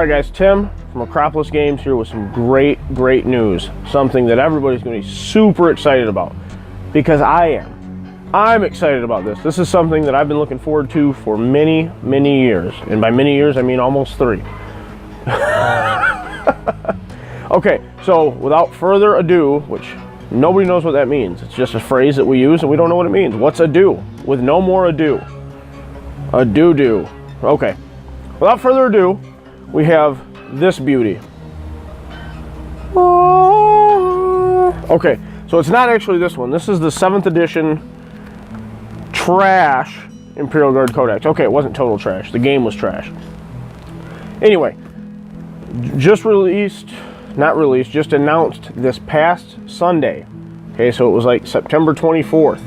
Alright guys, Tim from Acropolis Games here with some great news. Something that everybody's going to be super excited about. Because I am. I'm excited about this. This is something that I've been looking forward to for many years. And by many years, I mean almost 3. Okay, so without further ado, which nobody knows what that means. It's just a phrase that we use and we don't know what it means. What's ado? With no more ado. Ado-do. Okay. Without further ado, we have this beauty. Okay, so it's not actually this one. This is the 7th edition trash Imperial Guard Codex. Okay, it wasn't total trash. The game was trash. Anyway, just announced this past Sunday. Okay, so it was like September 24th.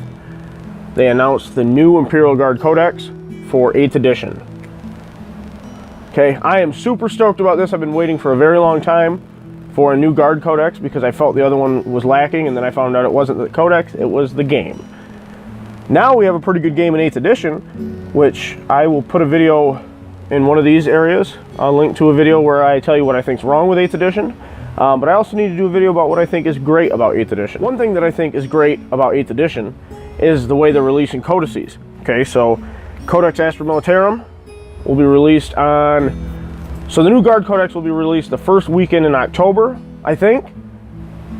They announced the new Imperial Guard Codex for 8th edition. Okay, I am super stoked about this. I've been waiting for a very long time for a new Guard Codex because I felt the other one was lacking, and then I found out it wasn't the Codex, it was the game. Now we have a pretty good game in 8th edition, which I will put a video in one of these areas. I'll link to a video where I tell you what I think's wrong with 8th edition, but I also need to do a video about what I think is great about 8th edition. One thing that I think is great about 8th edition is the way they're releasing codices. Okay, so Codex Astra Militarum will be released on, so the new Guard Codex will be released the first weekend in October, I think.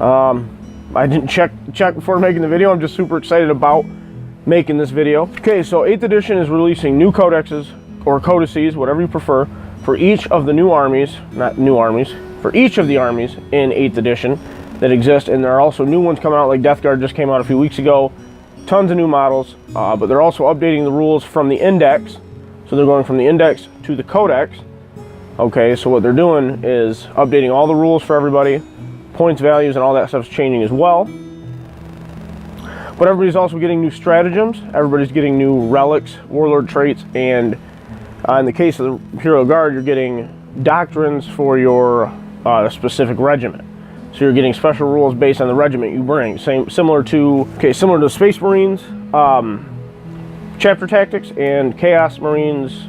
I didn't check before making the video. I'm just super excited about making this video. Okay, so 8th edition is releasing new codexes, or codices, whatever you prefer, for each of the new armies, not new armies, for each of the armies in 8th edition that exist, and there are also new ones coming out, like Death Guard just came out a few weeks ago. Tons of new models, but they're also updating the rules from the index. So they're going from the index to the codex. Okay, so what they're doing is updating all the rules for everybody. Points, values, and all that stuff's changing as well. But everybody's also getting new stratagems. Everybody's getting new relics, warlord traits, and in the case of the Imperial Guard, you're getting doctrines for your specific regiment. So you're getting special rules based on the regiment you bring. Similar to Space Marines, Chapter Tactics, and Chaos Marines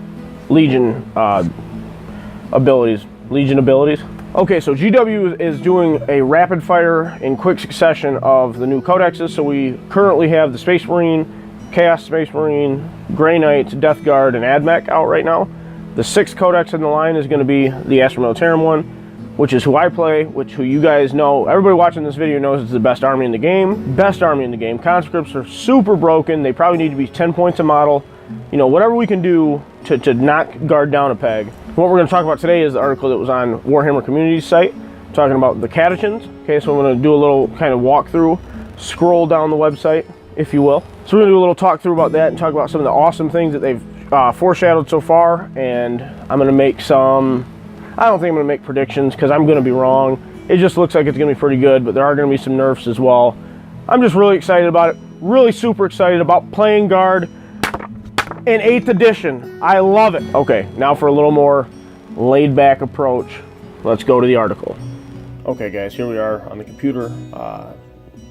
Legion abilities. Okay, so GW is doing a rapid fire in quick succession of the new codexes. So we currently have the Space Marine, Chaos Space Marine, Grey Knight, Death Guard, and AdMech out right now. The 6th codex in the line is going to be the Astra Militarum one, which is who I play, who you guys know. Everybody watching this video knows it's the best army in the game. Best army in the game. Conscripts are super broken. They probably need to be 10 points a model. You know, whatever we can do to knock Guard down a peg. What we're going to talk about today is the article that was on Warhammer Community's site, talking about the catechins. Okay, so I'm going to do a little kind of walkthrough, scroll down the website, if you will. So we're going to do a little talk through about that and talk about some of the awesome things that they've foreshadowed so far. And I'm going to make some... I don't think I'm going to make predictions because I'm going to be wrong. It just looks like it's going to be pretty good, but there are going to be some nerfs as well. I'm just really excited about it. Really super excited about playing Guard in 8th edition. I love it. Okay, now for a little more laid-back approach, let's go to the article. Okay, guys, here we are on the computer.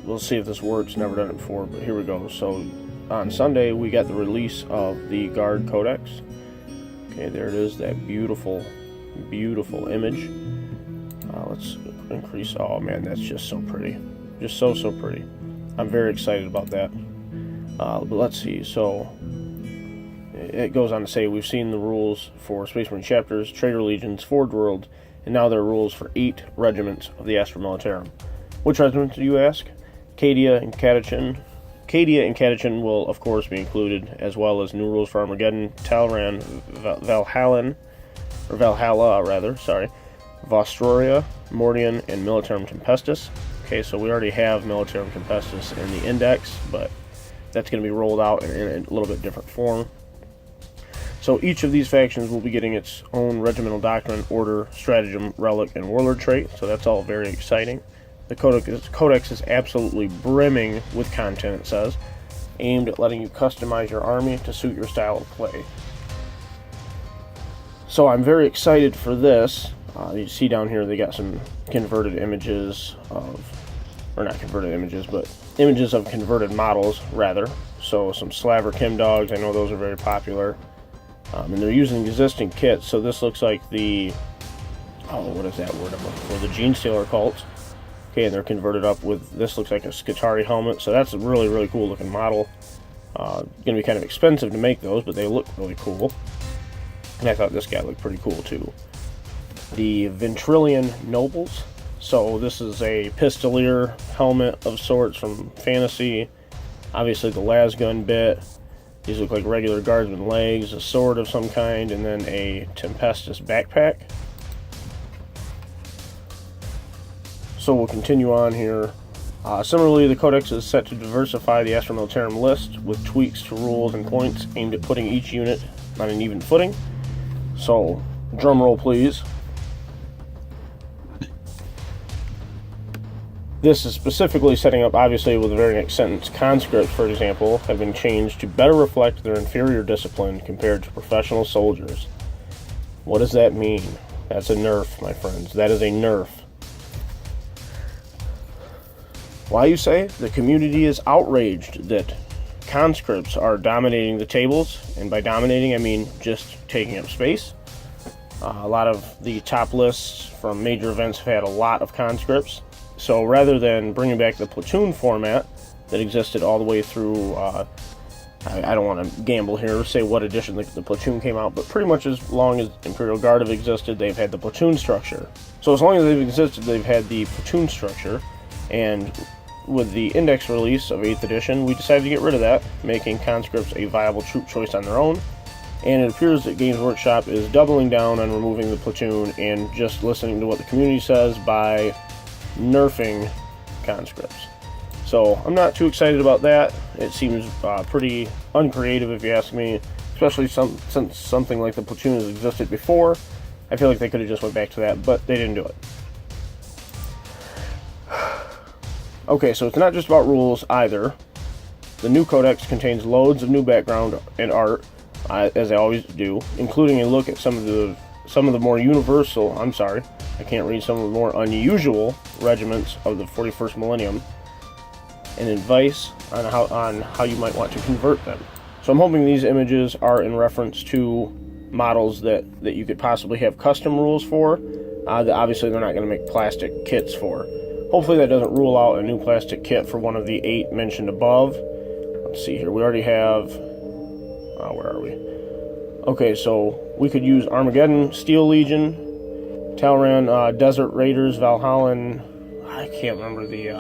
We'll see if this works. Never done it before, but here we go. So on Sunday, we got the release of the Guard Codex. Okay, there it is, that beautiful image. Let's increase. Oh man, that's just so pretty. Just so pretty. I'm very excited about that. But let's see. So it goes on to say we've seen the rules for Space Marine chapters, Traitor Legions, Forge World, and now there are rules for 8 regiments of the Astra Militarum. Which regiments do you ask? Cadia and Catechin. Cadia and Catechin will of course be included, as well as new rules for Armageddon, Talran, Valhalla, Vostroria, Mordian, and Militarum Tempestus. Okay, so we already have Militarum Tempestus in the index, but that's going to be rolled out in a little bit different form. So each of these factions will be getting its own regimental doctrine, order, stratagem, relic, and warlord trait, so that's all very exciting. The codex is absolutely brimming with content, it says, aimed at letting you customize your army to suit your style of play. So I'm very excited for this. You see down here they got some converted images of, or not converted images, but images of converted models, rather. So some Slaver Kim dogs, I know those are very popular. And they're using existing kits, so this looks like the what is that word I'm looking for? The Gene Stealer cults. Okay, and they're converted up with, this looks like a Skitarii helmet, so that's a really, really cool looking model. Going to be kind of expensive to make those, but they look really cool. And I thought this guy looked pretty cool too. The Ventrilian Nobles. So this is a Pistolier helmet of sorts from Fantasy. Obviously the lasgun bit. These look like regular guardsman legs, a sword of some kind, and then a Tempestus backpack. So we'll continue on here. Similarly, the Codex is set to diversify the Astra Militarum list with tweaks to rules and points aimed at putting each unit on an even footing. So, drum roll please. This is specifically setting up, obviously, with the very next sentence. Conscripts, for example, have been changed to better reflect their inferior discipline compared to professional soldiers. What does that mean? That's a nerf, my friends. That is a nerf. Why, you say? The community is outraged that conscripts are dominating the tables, and by dominating I mean just taking up space. A lot of the top lists from major events have had a lot of conscripts, so rather than bringing back the platoon format that existed all the way through, I don't want to gamble here, say what edition the platoon came out, but pretty much as long as Imperial Guard have existed, they've had the platoon structure. So as long as they've existed, they've had the platoon structure. And with the index release of 8th edition, we decided to get rid of that, making conscripts a viable troop choice on their own. And it appears that Games Workshop is doubling down on removing the platoon and just listening to what the community says by nerfing conscripts. So I'm not too excited about that. It seems pretty uncreative if you ask me, especially since something like the platoon has existed before. I feel like they could have just went back to that, but they didn't do it. Okay, so it's not just about rules either. The new codex contains loads of new background and art, as they always do, including a look at some of the more universal, some of the more unusual regiments of the 41st millennium, and advice on how you might want to convert them. So I'm hoping these images are in reference to models that you could possibly have custom rules for, that obviously they're not going to make plastic kits for. Hopefully that doesn't rule out a new plastic kit for one of the 8 mentioned above. Let's see here. We already have... where are we? Okay, so we could use Armageddon, Steel Legion, Talran, Desert Raiders, Valhallan... I can't remember the...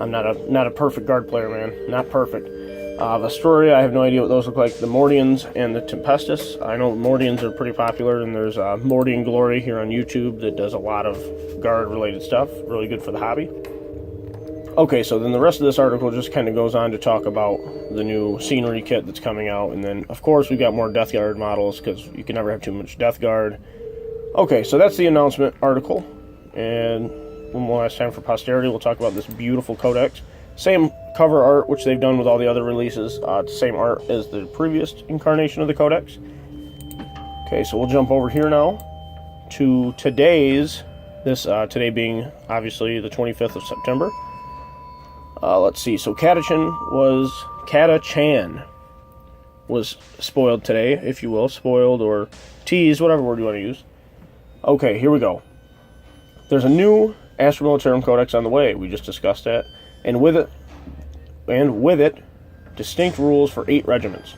I'm not a perfect guard player, man. Not perfect. Vestoria, I have no idea what those look like. The Mordians and the Tempestus. I know Mordians are pretty popular, and there's Mordian Glory here on YouTube that does a lot of guard-related stuff. Really good for the hobby. Okay, so then the rest of this article just kind of goes on to talk about the new scenery kit that's coming out, and then, of course, we've got more Death Guard models, because you can never have too much Death Guard. Okay, so that's the announcement article, and one last time for posterity, we'll talk about this beautiful codex. Same cover art, which they've done with all the other releases. Same art as the previous incarnation of the codex. Okay, so we'll jump over here now to today's, today being obviously the 25th of September. Let's see, so Catachan was spoiled today, if you will. Spoiled or teased, whatever word you want to use. Okay, here we go. There's a new Astra Militarum Codex on the way. We just discussed that. And with it, distinct rules for 8 regiments.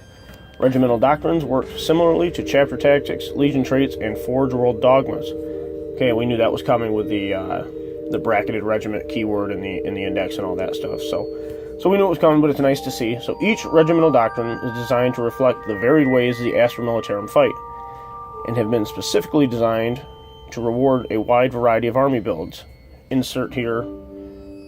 Regimental doctrines work similarly to chapter tactics, legion traits, and Forge World dogmas. Okay, we knew that was coming with the bracketed regiment keyword in the index and all that stuff. So we knew it was coming, but it's nice to see. So each regimental doctrine is designed to reflect the varied ways the Astra Militarum fight, and have been specifically designed to reward a wide variety of army builds. Insert here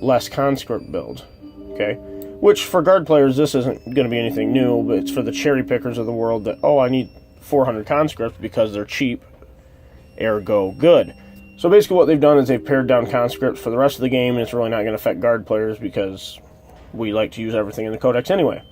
less conscript build, okay? Which, for guard players, this isn't going to be anything new, but it's for the cherry pickers of the world that, I need 400 conscripts because they're cheap, ergo good. So basically what they've done is they've pared down conscripts for the rest of the game, and it's really not going to affect guard players because we like to use everything in the codex anyway.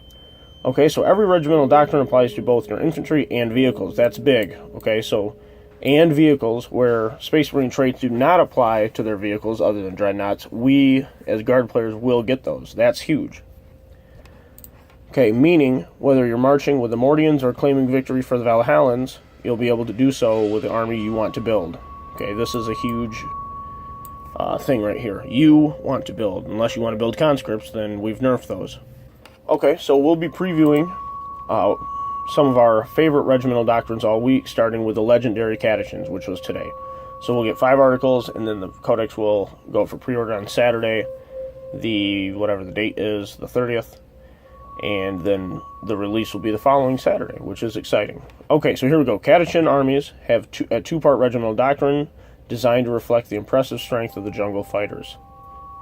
Okay, so every regimental doctrine applies to both your infantry and vehicles. That's big, okay? So, and vehicles, where Space Marine traits do not apply to their vehicles other than dreadnoughts, we, as guard players, will get those. That's huge. Okay, meaning, whether you're marching with the Mordians or claiming victory for the Valhallans, you'll be able to do so with the army you want to build. Okay, this is a huge thing right here. You want to build. Unless you want to build conscripts, then we've nerfed those. Okay, so we'll be previewing some of our favorite regimental doctrines all week, starting with the legendary catechins, which was today. So we'll get 5 articles, and then the codex will go for pre-order on Saturday, whatever the date is, the 30th, and then the release will be the following Saturday, which is exciting. Okay, so here we go. Catechin armies have a 2-part regimental doctrine designed to reflect the impressive strength of the jungle fighters.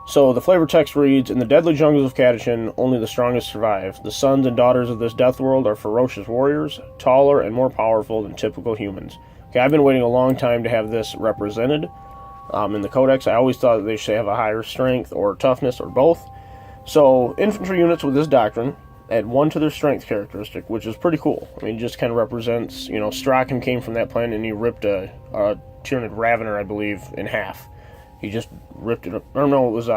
So the flavor text reads, "In the deadly jungles of Catechin, only the strongest survive. The sons and daughters of this death world are ferocious warriors, taller and more powerful than typical humans." Okay, I've been waiting a long time to have this represented in the codex. I always thought that they should have a higher strength or toughness or both. So infantry units with this doctrine add 1 to their strength characteristic, which is pretty cool. I mean, it just kind of represents, Strachan came from that planet and he ripped a Tyranid Ravener, I believe, in half. He just ripped it up. Or no, it was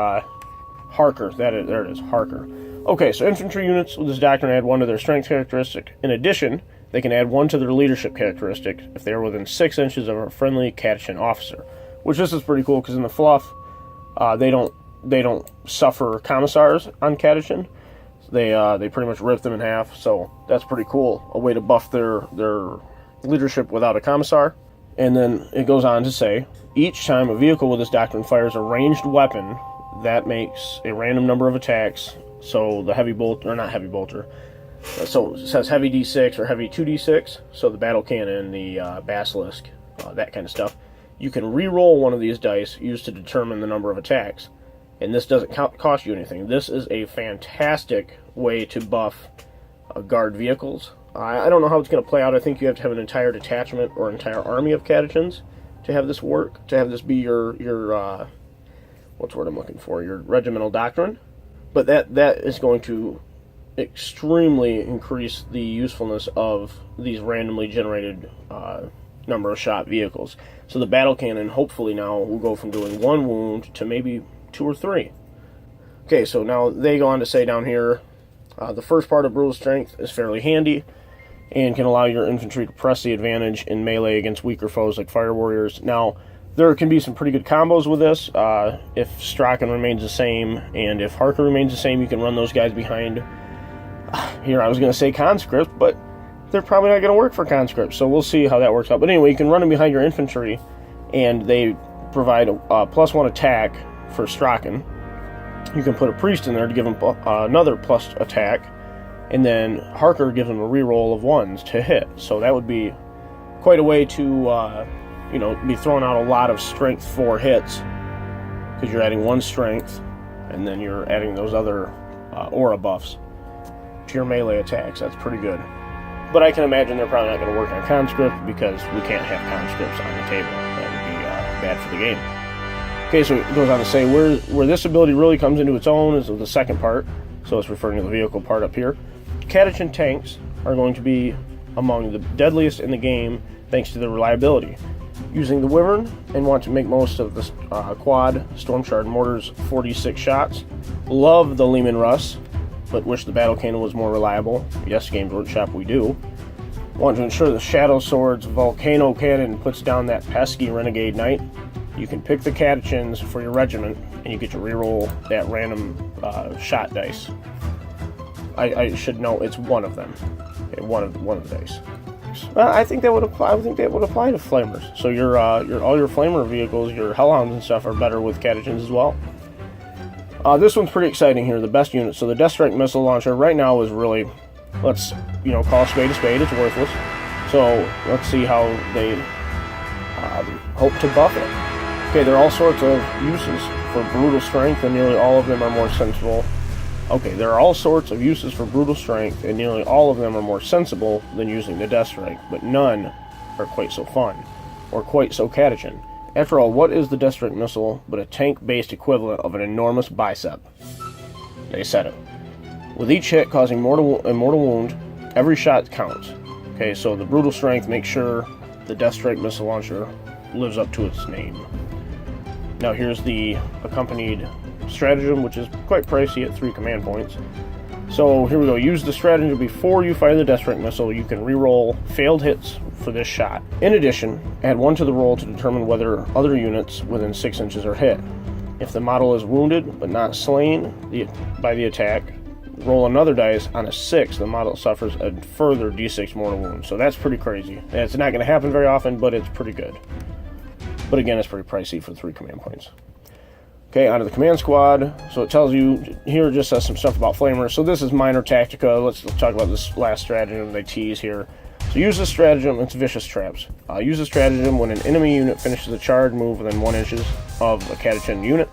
Harker. There it is, Harker. Okay, so infantry units with this doctrine add 1 to their strength characteristic. In addition, they can add 1 to their leadership characteristic if they are within 6 inches of a friendly Catechin officer. Which this is pretty cool, because in the fluff, they don't suffer commissars on Catechin. They pretty much rip them in half, so that's pretty cool. A way to buff their leadership without a commissar. And then it goes on to say, each time a vehicle with this doctrine fires a ranged weapon, that makes a random number of attacks. So the heavy bolt, or not heavy bolter, so it says heavy D6 or heavy 2D6. So the battle cannon, the basilisk, that kind of stuff. You can re-roll one of these dice used to determine the number of attacks. And this doesn't cost you anything. This is a fantastic way to buff guard vehicles. I don't know how it's going to play out. I think you have to have an entire detachment or entire army of catechins to have this work, to have this be your what's the word I'm looking for, your regimental doctrine. But that is going to extremely increase the usefulness of these randomly generated number of shot vehicles. So the battle cannon, hopefully now, will go from doing 1 wound to maybe 2 or 3. Okay, so now they go on to say down here, the first part of brutal strength is fairly handy and can allow your infantry to press the advantage in melee against weaker foes like fire warriors. Now, there can be some pretty good combos with this. If Strachan remains the same and if Harker remains the same, you can run those guys behind. Here, I was going to say conscript, but they're probably not going to work for conscript, so we'll see how that works out. But anyway, you can run them behind your infantry, and they provide a +1 attack for Strachan. You can put a priest in there to give him another plus attack, and then Harker gives him a reroll of 1s to hit. So that would be quite a way to, be throwing out a lot of strength 4 hits, because you're adding 1 strength, and then you're adding those other aura buffs to your melee attacks. That's pretty good. But I can imagine they're probably not going to work on conscript, because we can't have conscripts on the table. That would be bad for the game. Okay, so it goes on to say where this ability really comes into its own is the second part. So it's referring to the vehicle part up here. Catechin tanks are going to be among the deadliest in the game thanks to their reliability. Using the Wyvern and want to make most of the quad Storm Shard mortars 46 shots. Love the Lehman Russ, but wish the battle cannon was more reliable. Yes, Games Workshop, we do. Want to ensure the Shadow Sword's Volcano Cannon puts down that pesky Renegade Knight. You can pick the catechins for your regiment, and you get to reroll that random shot dice. I should know it's one of them. Okay, one of the dice. I think that would apply. I think that would apply to flamers. So your all your flamer vehicles, your hellhounds and stuff, are better with catechins as well. This one's pretty exciting here. The best unit. So the Death Strike missile launcher right now is really, let's call a spade a spade. It's worthless. So let's see how they hope to buff it. Okay, there are all sorts of uses for brutal strength, and nearly all of them are more sensible. Okay, there are all sorts of uses for brutal strength, and nearly all of them are more sensible than using the Death Strike, but none are quite so fun, or quite so catechin. After all, what is the Death Strike missile but a tank-based equivalent of an enormous bicep? They said it. With each hit causing mortal wound, every shot counts. Okay, so the brutal strength makes sure the Death Strike missile launcher lives up to its name. Now here's the accompanied stratagem, which is quite pricey at 3 command points. So here we go. Use the stratagem before you fire the Death Strike missile. You can re-roll failed hits for this shot. In addition, add 1 to the roll to determine whether other units within 6 inches are hit. If the model is wounded but not slain by the attack, roll another dice. On a 6, the model suffers a further d6 mortal wound. So that's pretty crazy. And it's not going to happen very often, but it's pretty good. But again, it's pretty pricey for 3 command points. Okay, onto the command squad. So it tells you, here it just says some stuff about flamers. So this is minor tactica. Let's talk about this last stratagem they tease here. So use this stratagem, it's vicious traps. Use this stratagem when an enemy unit finishes a charge move within 1 inch of a catachin unit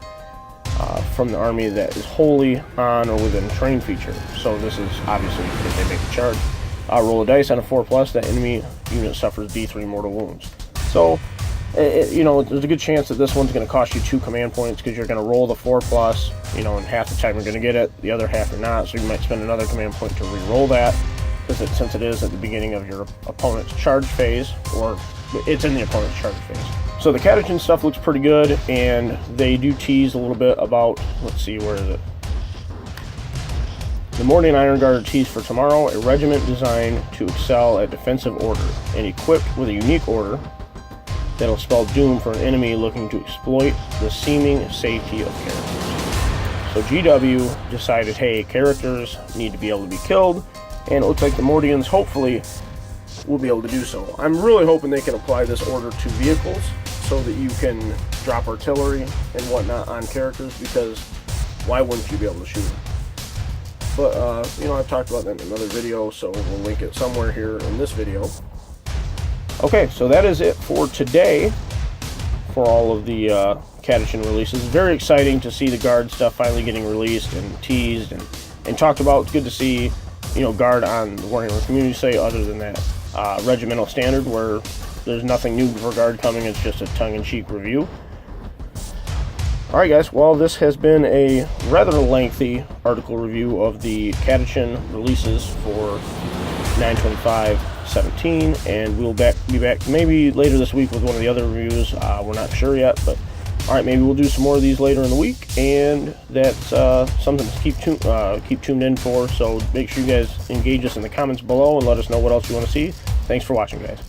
from the army that is wholly on or within train feature. So this is obviously if they make the charge. Roll a dice on a 4+, that enemy unit suffers d3 mortal wounds. So, you know, there's a good chance that this one's going to cost you 2 command points because you're going to roll the 4+, you know, and half the time you're going to get it, the other half you're not, so you might spend another command point to re-roll that, since it is at the beginning of your opponent's charge phase, or it's in the opponent's charge phase. So the catachin stuff looks pretty good, and they do tease a little bit about, let's see, where is it? The Mordian Iron Guard tease for tomorrow, a regiment designed to excel at defensive order, and equipped with a unique order that'll spell doom for an enemy looking to exploit the seeming safety of characters. So GW decided, hey, characters need to be able to be killed, and it looks like the Mordians hopefully will be able to do so. I'm really hoping they can apply this order to vehicles so that you can drop artillery and whatnot on characters, because why wouldn't you be able to shoot them? But, you know, I've talked about that in another video, so we'll link it somewhere here in this video. Okay, so that is it for today for all of the catachin releases. Very exciting to see the Guard stuff finally getting released and teased and talked about. It's good to see, you know, Guard on the Warhammer community site, other than that regimental standard where there's nothing new for Guard coming. It's just a tongue-in-cheek review. Alright guys, well, this has been a rather lengthy article review of the catachin releases for 9/25/17, and we'll be back maybe later this week with one of the other reviews. We're not sure yet, but alright, maybe we'll do some more of these later in the week, and that's something to keep tuned in for. So make sure you guys engage us in the comments below and let us know what else you want to see. Thanks for watching, guys.